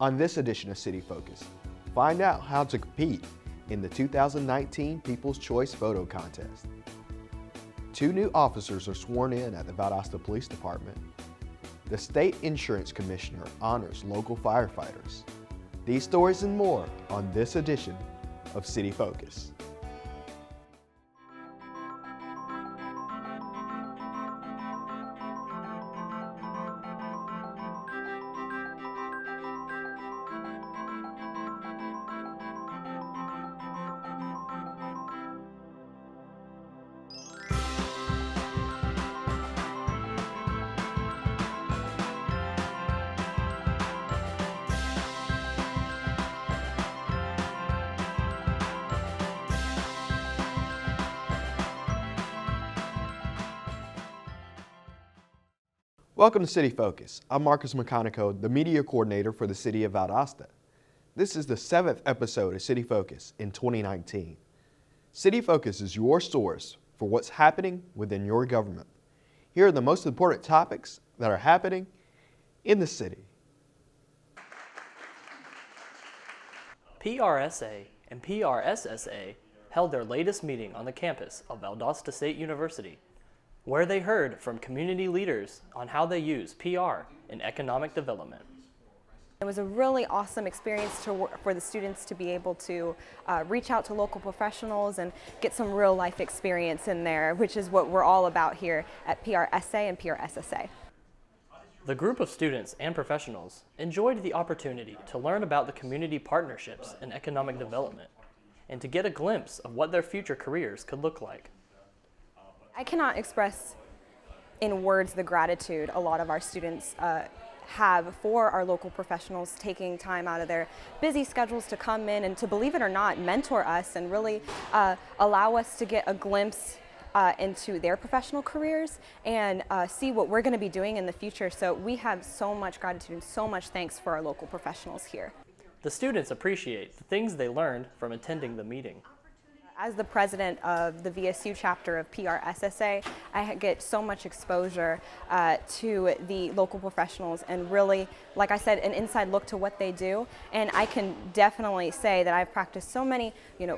On this edition of City Focus, find out how to compete in the 2019 People's Choice Photo Contest. 2 new officers are sworn in at the Valdosta Police Department. The State Insurance Commissioner honors local firefighters. These stories and more on this edition of City Focus. Welcome to City Focus. I'm Marcus Meconico, the media coordinator for the City of Valdosta. This is the 7th episode of City Focus in 2019. City Focus is your source for what's happening within your government. Here are the most important topics that are happening in the city. PRSA and PRSSA held their latest meeting on the campus of Valdosta State University, where they heard from community leaders on how they use PR in economic development. It was a really awesome experience for the students to be able to reach out to local professionals and get some real life experience in there, which is what we're all about here at PRSA and PRSSA. The group of students and professionals enjoyed the opportunity to learn about the community partnerships in economic development and to get a glimpse of what their future careers could look like. I cannot express in words the gratitude a lot of our students have for our local professionals taking time out of their busy schedules to come in and, to believe it or not, mentor us and really allow us to get a glimpse into their professional careers and see what we're going to be doing in the future. So we have so much gratitude and so much thanks for our local professionals here. The students appreciate the things they learned from attending the meeting. As the president of the VSU chapter of PRSSA, I get so much exposure to the local professionals and really, like I said, an inside look to what they do. And I can definitely say that I've practiced so many,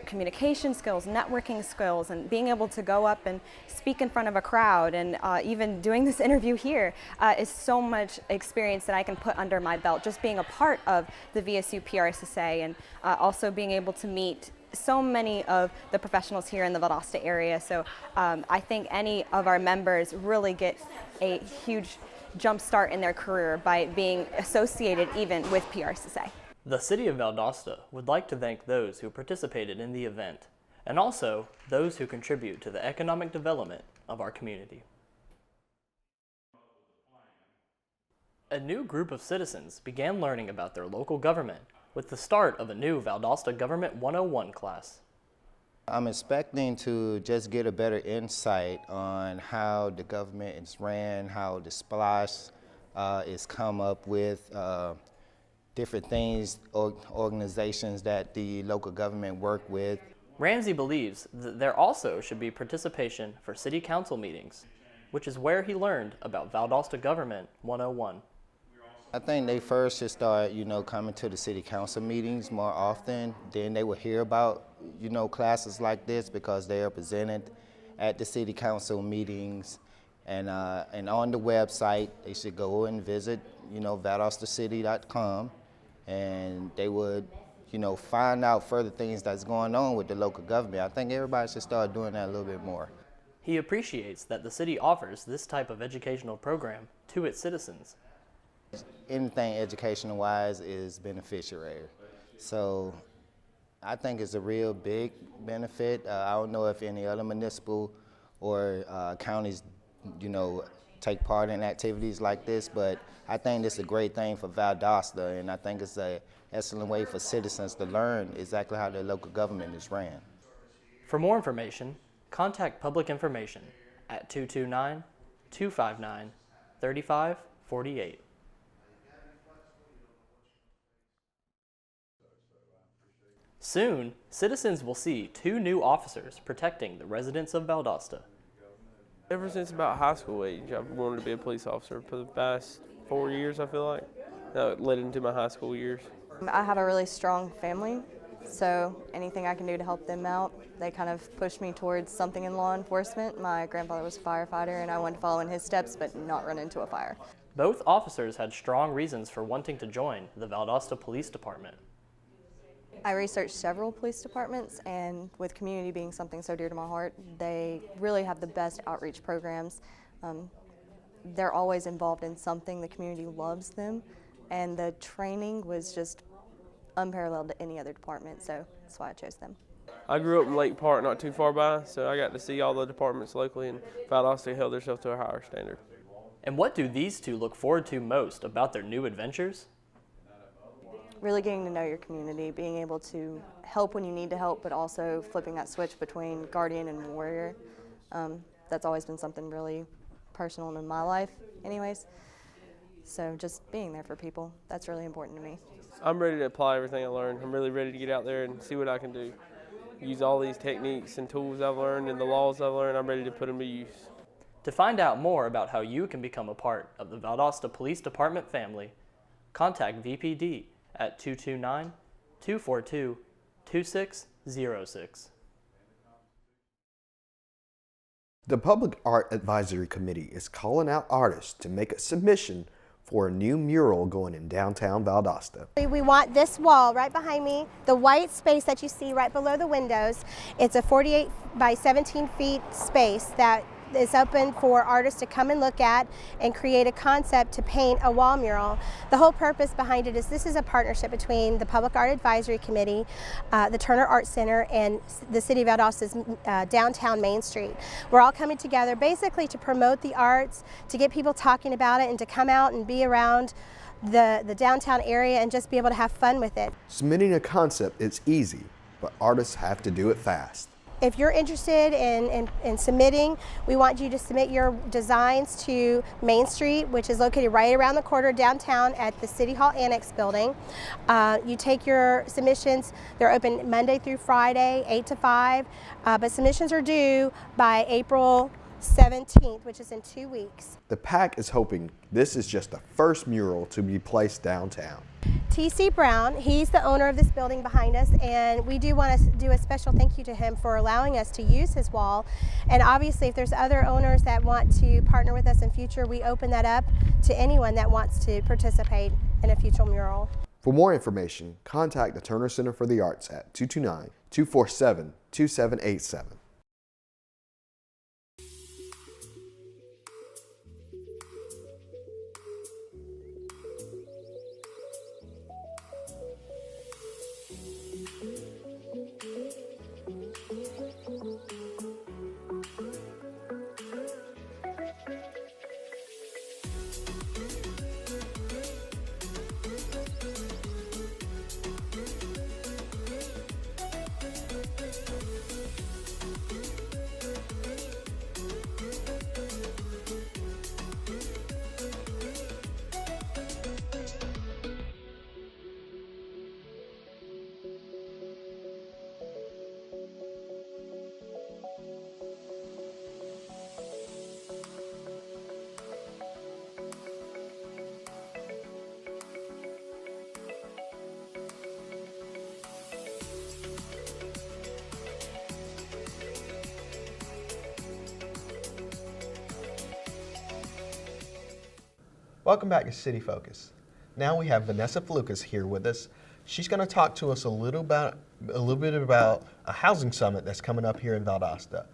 communication skills, networking skills, and being able to go up and speak in front of a crowd, and even doing this interview here is so much experience that I can put under my belt, just being a part of the VSU PRSSA and also being able to meet so many of the professionals here in the Valdosta area. So I think any of our members really get a huge jump start in their career by being associated even with PRSSA. The City of Valdosta would like to thank those who participated in the event and also those who contribute to the economic development of our community. A new group of citizens began learning about their local government with the start of a new Valdosta Government 101 class. I'm expecting to just get a better insight on how the government is ran, how the splash is come up with, different things, organizations that the local government work with. Ramsey believes that there also should be participation for city council meetings, which is where he learned about Valdosta Government 101. I think they first should start, coming to the city council meetings more often. Then they will hear about, classes like this because they are presented at the city council meetings. And on the website, they should go and visit, valdostacity.com, and they would, find out further things that's going on with the local government. I think everybody should start doing that a little bit more. He appreciates that the city offers this type of educational program to its citizens. Anything educational-wise is beneficiary. So I think it's a real big benefit. I don't know if any other municipal or counties, take part in activities like this, but I think this is a great thing for Valdosta, and I think it's an excellent way for citizens to learn exactly how their local government is ran. For more information, contact Public Information at 229-259-3548. Soon, citizens will see 2 new officers protecting the residents of Valdosta. Ever since about high school age, I've wanted to be a police officer for the past 4 years, I feel like. that led into my high school years. I have a really strong family, so anything I can do to help them out, they kind of push me towards something in law enforcement. My grandfather was a firefighter and I wanted to follow in his steps but not run into a fire. Both officers had strong reasons for wanting to join the Valdosta Police Department. I researched several police departments, and with community being something so dear to my heart, they really have the best outreach programs. They're always involved in something. The community loves them, and the training was just unparalleled to any other department, so that's why I chose them. I grew up in Lake Park, not too far by, so I got to see all the departments locally, and Valdosta held themselves to a higher standard. And what do these two look forward to most about their new adventures? Really getting to know your community, being able to help when you need to help, but also flipping that switch between guardian and warrior. That's always been something really personal in my life anyways. So just being there for people, that's really important to me. I'm ready to apply everything I learned. I'm really ready to get out there and see what I can do. Use all these techniques and tools I've learned and the laws I've learned, I'm ready to put them to use. To find out more about how you can become a part of the Valdosta Police Department family, contact VPD at 229-242-2606. The Public Art Advisory Committee is calling out artists to make a submission for a new mural going in downtown Valdosta. We want this wall right behind me, the white space that you see right below the windows. It's a 48 by 17 feet space that is open for artists to come and look at and create a concept to paint a wall mural. The whole purpose behind it is this is a partnership between the Public Art Advisory Committee, the Turner Art Center, and the City of Valdosta's downtown Main Street. We're all coming together basically to promote the arts, to get people talking about it, and to come out and be around the downtown area and just be able to have fun with it. Submitting a concept is easy, but artists have to do it fast. If you're interested in submitting, we want you to submit your designs to Main Street, which is located right around the corner downtown at the City Hall Annex building. You take your submissions, they're open Monday through Friday, 8 to 5, but submissions are due by April 17th, which is in 2 weeks. The PAC is hoping this is just the first mural to be placed downtown. T.C. Brown, he's the owner of this building behind us, and we do want to do a special thank you to him for allowing us to use his wall. And obviously, if there's other owners that want to partner with us in future, we open that up to anyone that wants to participate in a future mural. For more information, contact the Turner Center for the Arts at 229-247-2787. Welcome back to City Focus. Now we have Vanessa Flukas here with us. She's going to talk to us a little bit about a housing summit that's coming up here in Valdosta.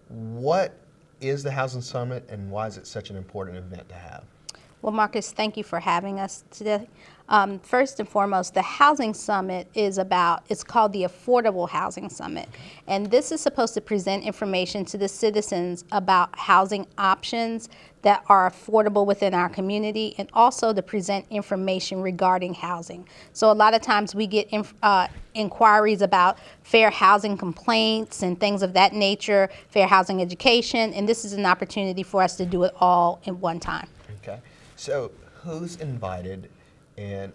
What is the housing summit, and why is it such an important event to have? Well, Marcus, thank you for having us today. First and foremost, the Housing Summit it's called the Affordable Housing Summit. And this is supposed to present information to the citizens about housing options that are affordable within our community, and also to present information regarding housing. So a lot of times we get inquiries about fair housing complaints and things of that nature, fair housing education, and this is an opportunity for us to do it all in one time. Okay. So who's invited, and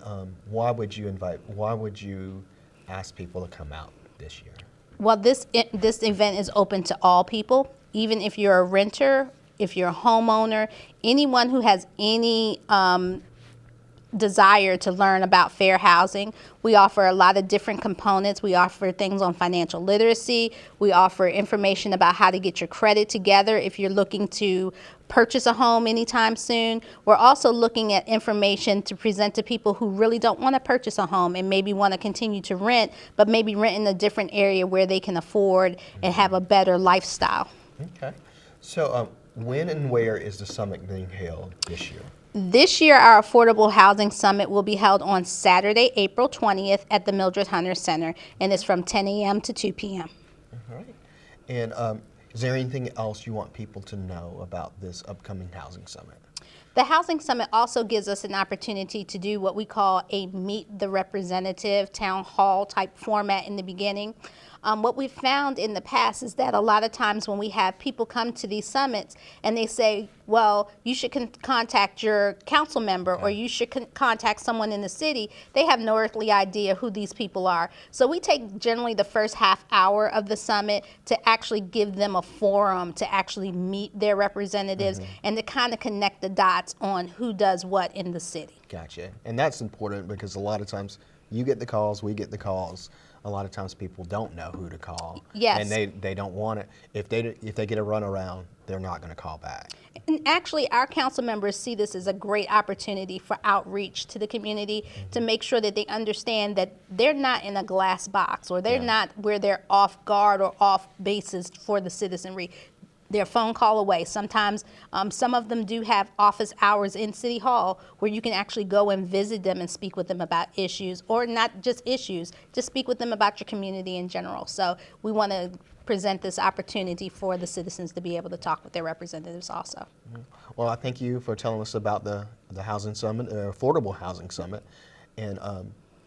why would you ask people to come out this year? Well, this event is open to all people, even if you're a renter, if you're a homeowner, anyone who has any desire to learn about fair housing. We offer a lot of different components. We offer things on financial literacy. We offer information about how to get your credit together if you're looking to purchase a home anytime soon. We're also looking at information to present to people who really don't want to purchase a home and maybe want to continue to rent, but maybe rent in a different area where they can afford and have a better lifestyle. Okay. So when and where is the summit being held this year? This year, our Affordable Housing Summit will be held on Saturday, April 20th at the Mildred Hunter Center, and it's from 10 a.m. to 2 p.m. All right. And is there anything else you want people to know about this upcoming housing summit? The Housing Summit also gives us an opportunity to do what we call a Meet the Representative town hall type format in the beginning. What we've found in the past is that a lot of times when we have people come to these summits and they say, well, you should contact your council member or you should contact someone in the city, they have no earthly idea who these people are. So we take generally the first half hour of the summit to actually give them a forum to actually meet their representatives and to kind of connect the dots on who does what in the city. Gotcha. And that's important because a lot of times you get the calls, we get the calls. A lot of times people don't know who to call. Yes. And they don't want it. If they get a runaround, they're not going to call back. And actually, our council members see this as a great opportunity for outreach to the community to make sure that they understand that they're not in a glass box or they're not where they're off guard or off basis for the citizenry. They're a phone call away. Sometimes some of them do have office hours in City Hall where you can actually go and visit them and speak with them about issues, or not just issues, just speak with them about your community in general. So we want to present this opportunity for the citizens to be able to talk with their representatives also. Well, I thank you for telling us about the Housing Summit, Affordable Housing Summit. And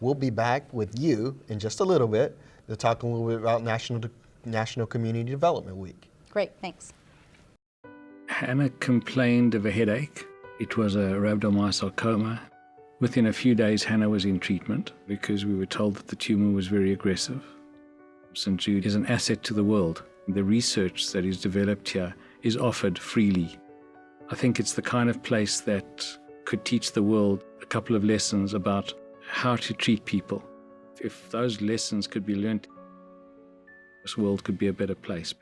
we'll be back with you in just a little bit to talk a little bit about National Community Development Week. Great, thanks. Hannah complained of a headache. It was a rhabdomyosarcoma. Within a few days, Hannah was in treatment because we were told that the tumor was very aggressive. St. Jude is an asset to the world. The research that is developed here is offered freely. I think it's the kind of place that could teach the world a couple of lessons about how to treat people. If those lessons could be learned, this world could be a better place.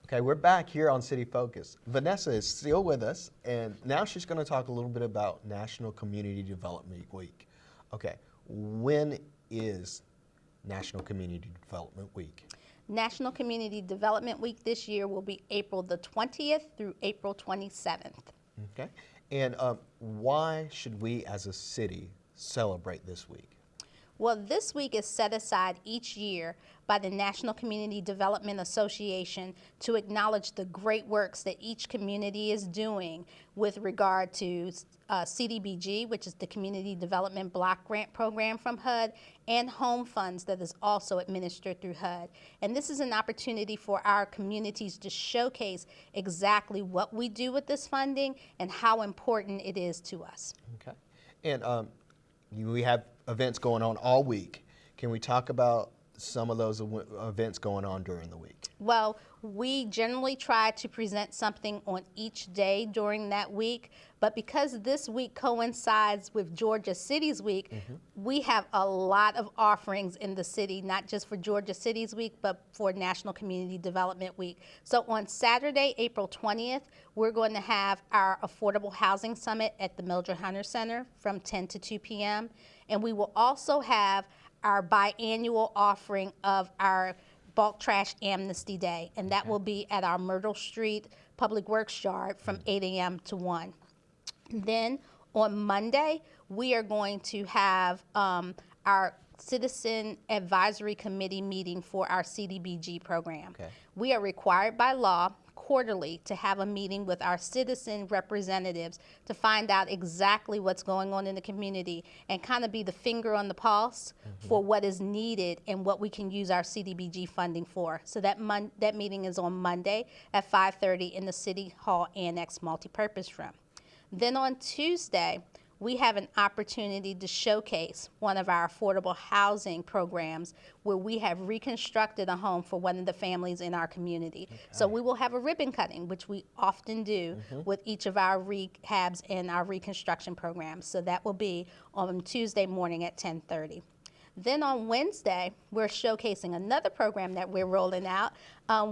Okay, we're back here on City Focus. Vanessa is still with us, and now she's going to talk a little bit about National Community Development Week. Okay, when is National Community Development Week? National Community Development Week this year will be April the 20th through April 27th. Okay, and why should we as a city celebrate this week? Well, this week is set aside each year by the National Community Development Association to acknowledge the great works that each community is doing with regard to CDBG, which is the Community Development Block Grant Program from HUD, and home funds that is also administered through HUD. And this is an opportunity for our communities to showcase exactly what we do with this funding and how important it is to us. Okay, and we have events going on all week. Can we talk about some of those events going on during the week? Well, we generally try to present something on each day during that week, but because this week coincides with Georgia City's week, we have a lot of offerings in the city, not just for Georgia City's week, but for National Community Development Week. So on Saturday, April 20th, we're going to have our Affordable Housing Summit at the Mildred Hunter Center from 10 to 2 p.m. And we will also have our biannual offering of our Bulk Trash Amnesty Day, and that will be at our Myrtle Street Public Works Yard from 8 a.m. to 1. Then on Monday, we are going to have our Citizen Advisory Committee meeting for our CDBG program. Okay. We are required by law quarterly to have a meeting with our citizen representatives to find out exactly what's going on in the community and kind of be the finger on the pulse for what is needed and what we can use our CDBG funding for. So that meeting is on Monday at 5:30 in the City Hall Annex Multipurpose Room. Then on Tuesday, we have an opportunity to showcase one of our affordable housing programs where we have reconstructed a home for one of the families in our community. So we will have a ribbon cutting, which we often do with each of our rehabs and our reconstruction programs. So that will be on Tuesday morning at 10:30. Then on Wednesday, we're showcasing another program that we're rolling out.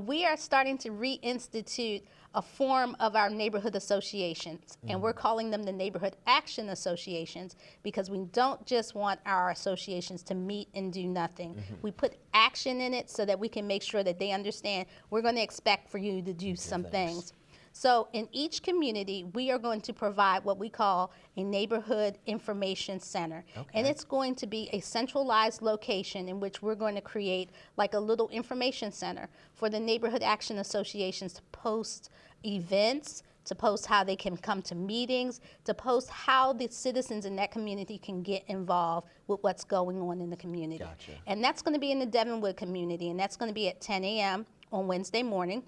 We are starting to reinstitute a form of our neighborhood associations, and we're calling them the Neighborhood Action Associations because we don't just want our associations to meet and do nothing. We put action in it so that we can make sure that they understand we're going to expect for you to do some things. So in each community, we are going to provide what we call a neighborhood information center. And it's going to be a centralized location in which we're going to create like a little information center for the neighborhood action associations to post events, to post how they can come to meetings, to post how the citizens in that community can get involved with what's going on in the community. And that's going to be in the Devonwood community, and that's going to be at 10 a.m. on Wednesday morning.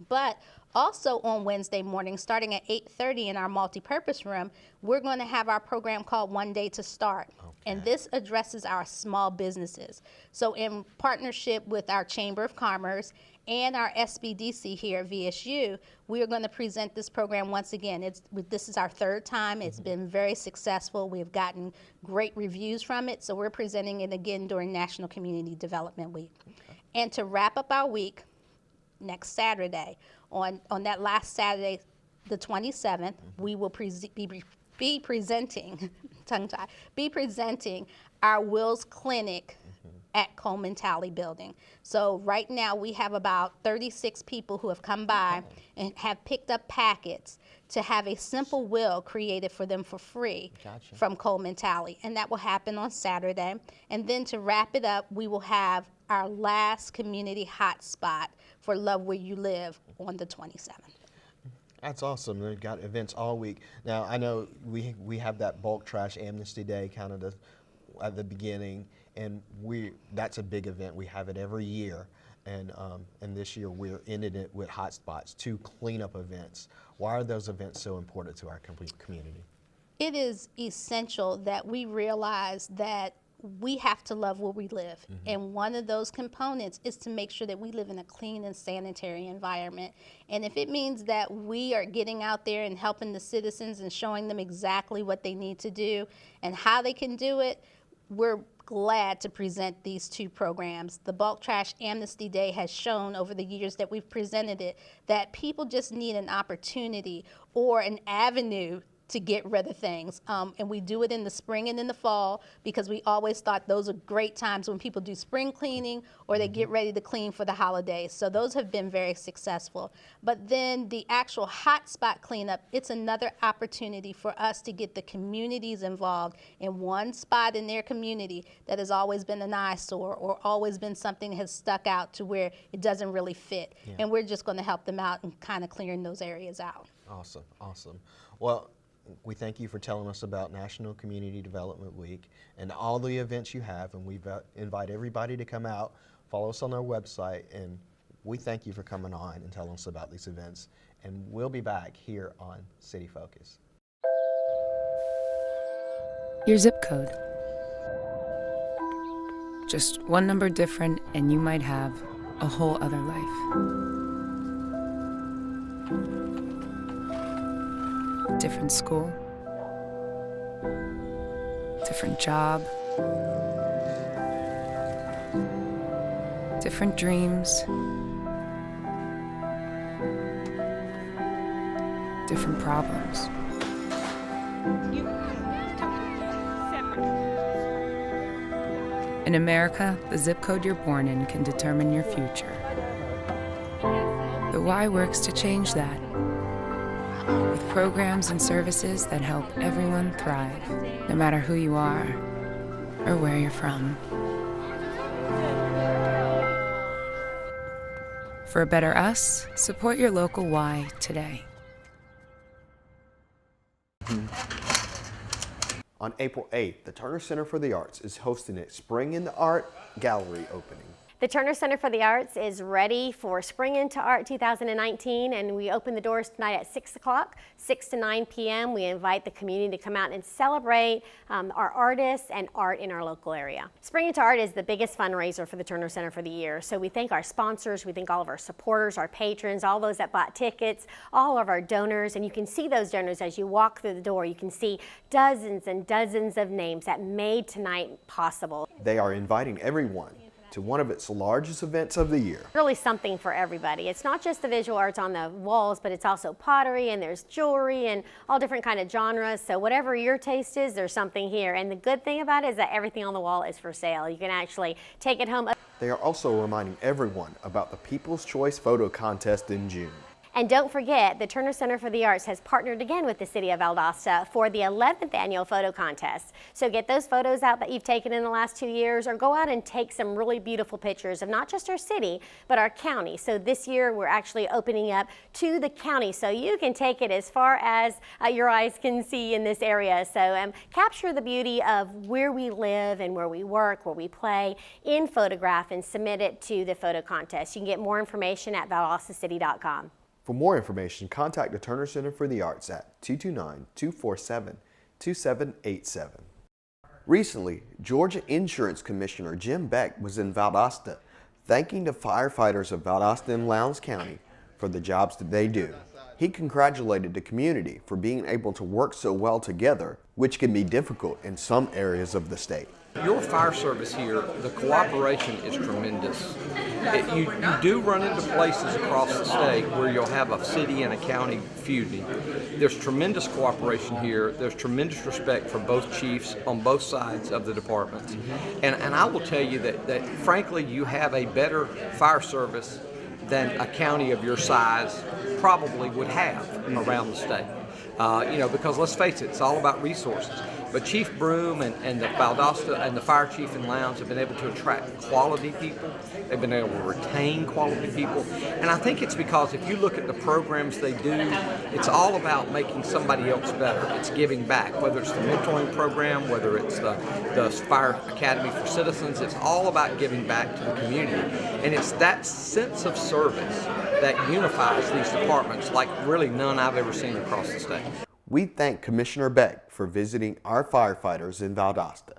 But also on Wednesday morning, starting at 8:30 in our multipurpose room, we're going to have our program called One Day to Start. And this addresses our small businesses. So in partnership with our Chamber of Commerce and our SBDC here at VSU, we are going to present this program once again. This is our third time. It's been very successful. We've gotten great reviews from it. So we're presenting it again during National Community Development Week. And to wrap up our week, next Saturday, on that last Saturday, the 27th, we will be presenting, tongue-tied, be presenting our Wills Clinic at Coleman Talley Building. So right now we have about 36 people who have come by and have picked up packets to have a simple will created for them for free from Coleman Talley. And that will happen on Saturday. And then to wrap it up, we will have our last community hotspot for Love Where You Live on the 27th. That's awesome. They've got events all week. Now, I know we have that bulk trash amnesty day kind of at the beginning, and that's a big event. We have it every year, and this year we're ending it with hotspots, 2 cleanup events. Why are those events so important to our community? It is essential that we realize that we have to love where we live. And one of those components is to make sure that we live in a clean and sanitary environment. And if it means that we are getting out there and helping the citizens and showing them exactly what they need to do and how they can do it, we're glad to present these 2 programs. The Bulk Trash Amnesty Day has shown over the years that we've presented it that people just need an opportunity or an avenue to get rid of things. And we do it in the spring and in the fall because we always thought those are great times when people do spring cleaning or they get ready to clean for the holidays. So those have been very successful. But then the actual hotspot cleanup, it's another opportunity for us to get the communities involved in one spot in their community that has always been an eyesore or always been something that has stuck out to where it doesn't really fit. And we're just going to help them out and kind of clearing those areas out. Awesome, awesome. Well, we thank you for telling us about National Community Development Week and all the events you have, and we invite everybody to come out, follow us on our website, and we thank you for coming on and telling us about these events, and we'll be back here on City Focus. Your zip code. Just one number different and you might have a whole other life. Different school, different job, different dreams, different problems. In America, the zip code you're born in can determine your future. The Y works to change that, with programs and services that help everyone thrive, no matter who you are or where you're from. For a better us, support your local Y today. On April 8th, the Turner Center for the Arts is hosting its Spring in the Art Gallery opening. The Turner Center for the Arts is ready for Spring Into Art 2019, and we open the doors tonight at 6 o'clock, 6 to 9 p.m. We invite the community to come out and celebrate our artists and art in our local area. Spring Into Art is the biggest fundraiser for the Turner Center for the year, so we thank our sponsors, we thank all of our supporters, our patrons, all those that bought tickets, all of our donors, and you can see those donors as you walk through the door. You can see dozens and dozens of names that made tonight possible. They are inviting everyone to one of its largest events of the year. Really something for everybody. It's not just the visual arts on the walls, but it's also pottery, and there's jewelry and all different kind of genres. So whatever your taste is, there's something here. And the good thing about it is that everything on the wall is for sale. You can actually take it home. They are also reminding everyone about the People's Choice Photo Contest in June. And don't forget, the Turner Center for the Arts has partnered again with the City of Valdosta for the 11th annual photo contest. So get those photos out that you've taken in the last 2 years, or go out and take some really beautiful pictures of not just our city, but our county. So this year we're actually opening up to the county, so you can take it as far as your eyes can see in this area. So capture the beauty of where we live and where we work, where we play in photograph, and submit it to the photo contest. You can get more information at valdostacity.com. For more information, contact the Turner Center for the Arts at 229-247-2787. Recently, Georgia Insurance Commissioner Jim Beck was in Valdosta, thanking the firefighters of Valdosta and Lowndes County for the jobs that they do. He congratulated the community for being able to work so well together, which can be difficult in some areas of the state. Your fire service here, the cooperation is tremendous. You do run into places across the state where you'll have a city and a county feuding. There's tremendous cooperation here. There's tremendous respect for both chiefs on both sides of the departments. And I will tell you that frankly, you have a better fire service than a county of your size probably would have around the state. Because let's face it, it's all about resources. But Chief Broom and the Valdosta and the fire chief in Lowndes have been able to attract quality people. They've been able to retain quality people. And I think it's because if you look at the programs they do, it's all about making somebody else better. It's giving back, whether it's the mentoring program, whether it's the Fire Academy for Citizens. It's all about giving back to the community. And it's that sense of service that unifies these departments like really none I've ever seen across the state. We thank Commissioner Beck for visiting our firefighters in Valdosta.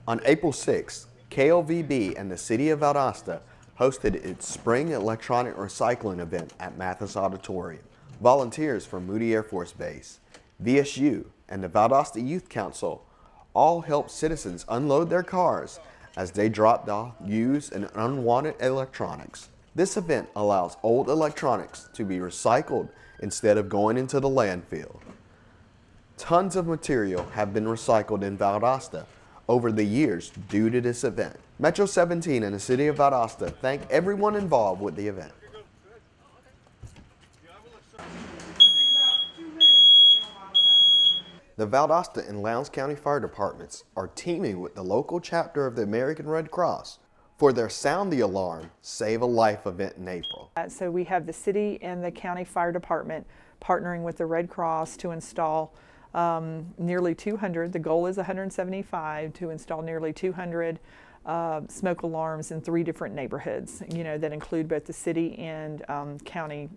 On April 6th, KLVB and the City of Valdosta hosted its Spring Electronic Recycling event at Mathis Auditorium. Volunteers from Moody Air Force Base, VSU, and the Valdosta Youth Council all helped citizens unload their cars as they dropped off used and unwanted electronics. This event allows old electronics to be recycled instead of going into the landfill. Tons of material have been recycled in Valdosta over the years due to this event. Metro 17 and the City of Valdosta thank everyone involved with the event. The Valdosta and Lowndes County Fire Departments are teaming with the local chapter of the American Red Cross for their Sound the Alarm, Save a Life event in April. So we have the city and the county fire department partnering with the Red Cross to install nearly 200, the goal is 175, to install nearly 200 smoke alarms in 3 different neighborhoods, that include both the city and county.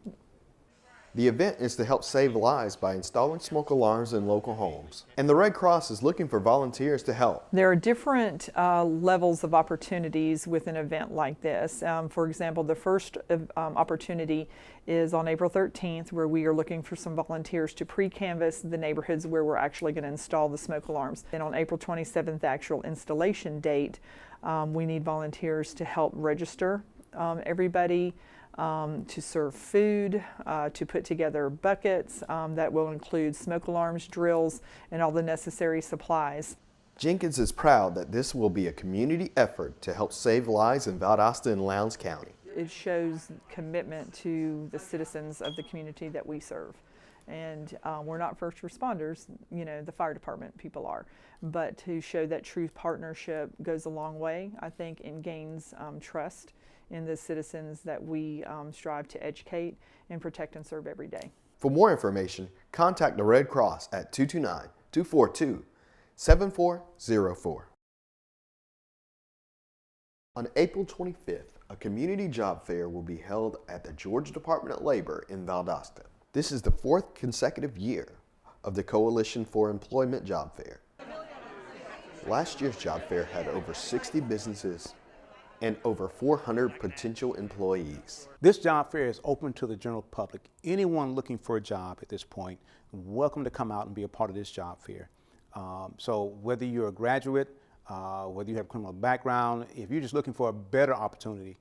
The event is to help save lives by installing smoke alarms in local homes. And the Red Cross is looking for volunteers to help. There are different levels of opportunities with an event like this. For example, the first opportunity is on April 13th, where we are looking for some volunteers to pre-canvass the neighborhoods where we're actually going to install the smoke alarms. And on April 27th, the actual installation date, we need volunteers to help register everybody, to serve food, to put together buckets that will include smoke alarms, drills, and all the necessary supplies. Jenkins is proud that this will be a community effort to help save lives in Valdosta and Lowndes County. It shows commitment to the citizens of the community that we serve. And we're not first responders, the fire department people are. But to show that true partnership goes a long way, I think, and gains trust in the citizens that we strive to educate and protect and serve every day. For more information, contact the Red Cross at 229-242-7404. On April 25th, a community job fair will be held at the Georgia Department of Labor in Valdosta. This is the 4th consecutive year of the Coalition for Employment Job Fair. Last year's job fair had over 60 businesses and over 400 potential employees. This job fair is open to the general public. Anyone looking for a job at this point, welcome to come out and be a part of this job fair. So whether you're a graduate, whether you have a criminal background, if you're just looking for a better opportunity,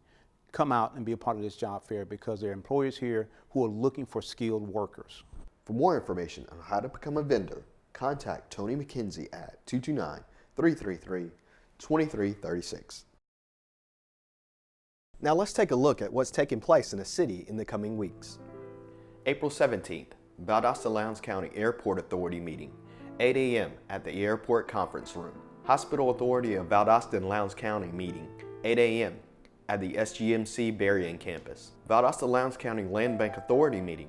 come out and be a part of this job fair because there are employers here who are looking for skilled workers. For more information on how to become a vendor, contact Tony McKenzie at 229-333-2336. Now let's take a look at what's taking place in the city in the coming weeks. April 17th, Valdosta Lowndes County Airport Authority meeting, 8 a.m. at the Airport Conference Room. Hospital Authority of Valdosta and Lowndes County meeting, 8 a.m. at the SGMC Berrien campus. Valdosta Lowndes County Land Bank Authority meeting,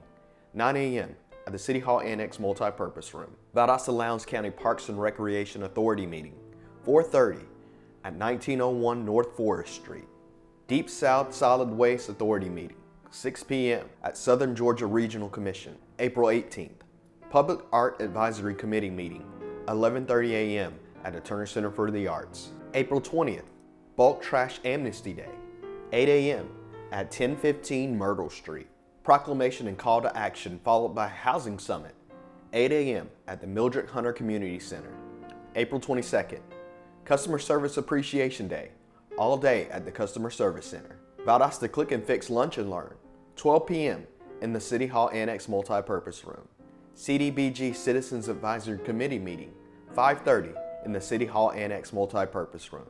9 a.m. at the City Hall Annex Multipurpose Room. Valdosta Lowndes County Parks and Recreation Authority meeting, 4:30 at 1901 North Forest Street. Deep South Solid Waste Authority meeting, 6 p.m. at Southern Georgia Regional Commission. April 18th, Public Art Advisory Committee meeting, 11:30 a.m. at the Turner Center for the Arts. April 20th, Bulk Trash Amnesty Day, 8 a.m. at 1015 Myrtle Street. Proclamation and call to action followed by Housing Summit, 8 a.m. at the Mildred Hunter Community Center. April 22nd, Customer Service Appreciation Day, all day at the Customer Service Center. Valdosta Click and Fix Lunch and Learn, 12 p.m. in the City Hall Annex Multipurpose Room. CDBG Citizens Advisory Committee meeting, 5:30 in the City Hall Annex Multipurpose Room.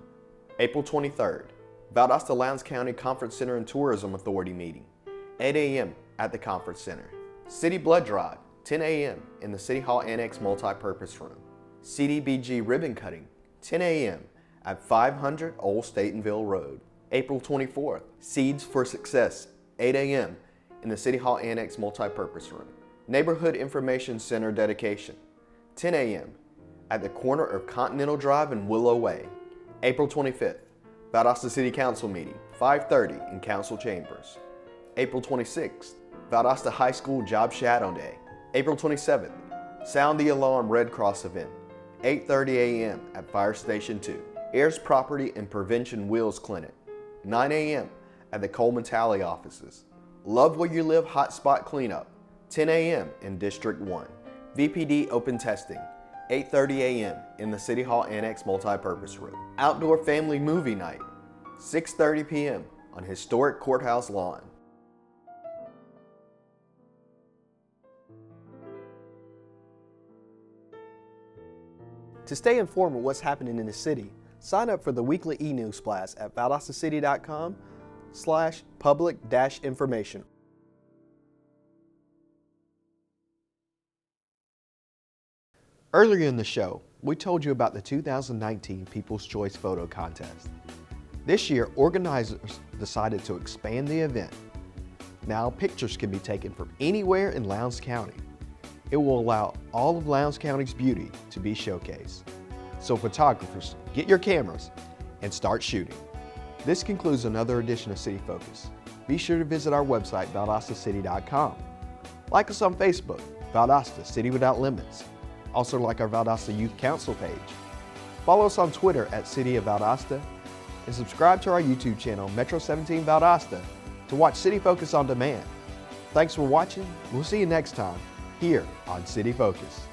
April 23rd, Valdosta Lowndes County Conference Center and Tourism Authority meeting, 8 a.m. at the Conference Center. City Blood Drive, 10 a.m. in the City Hall Annex Multipurpose Room. CDBG Ribbon Cutting, 10 a.m. at 500 Old Statenville Road. April 24th, Seeds for Success, 8 a.m. in the City Hall Annex Multipurpose Room. Neighborhood Information Center dedication, 10 a.m. at the corner of Continental Drive and Willow Way. April 25th, Valdosta City Council meeting, 5:30 in Council Chambers. April 26th, Valdosta High School Job Shadow Day. April 27th, Sound the Alarm Red Cross event, 8:30 a.m. at Fire Station 2. Heirs Property and Prevention Wills Clinic, 9 a.m. at the Coleman Tally offices. Love Where You Live Hotspot Cleanup, 10 a.m. in District 1. VPD Open Testing, 8:30 a.m. in the City Hall Annex Multipurpose Room. Outdoor Family Movie Night, 6:30 p.m. on Historic Courthouse Lawn. To stay informed with what's happening in the city, sign up for the weekly e-news blast at valdostacity.com/public-information. Earlier in the show, we told you about the 2019 People's Choice Photo Contest. This year, organizers decided to expand the event. Now, pictures can be taken from anywhere in Lowndes County. It will allow all of Lowndes County's beauty to be showcased. So photographers, get your cameras and start shooting. This concludes another edition of City Focus. Be sure to visit our website, valdostacity.com. Like us on Facebook, Valdosta City Without Limits. Also like our Valdosta Youth Council page. Follow us on Twitter at City of Valdosta and subscribe to our YouTube channel, Metro 17 Valdosta, to watch City Focus on demand. Thanks for watching. We'll see you next time here on City Focus.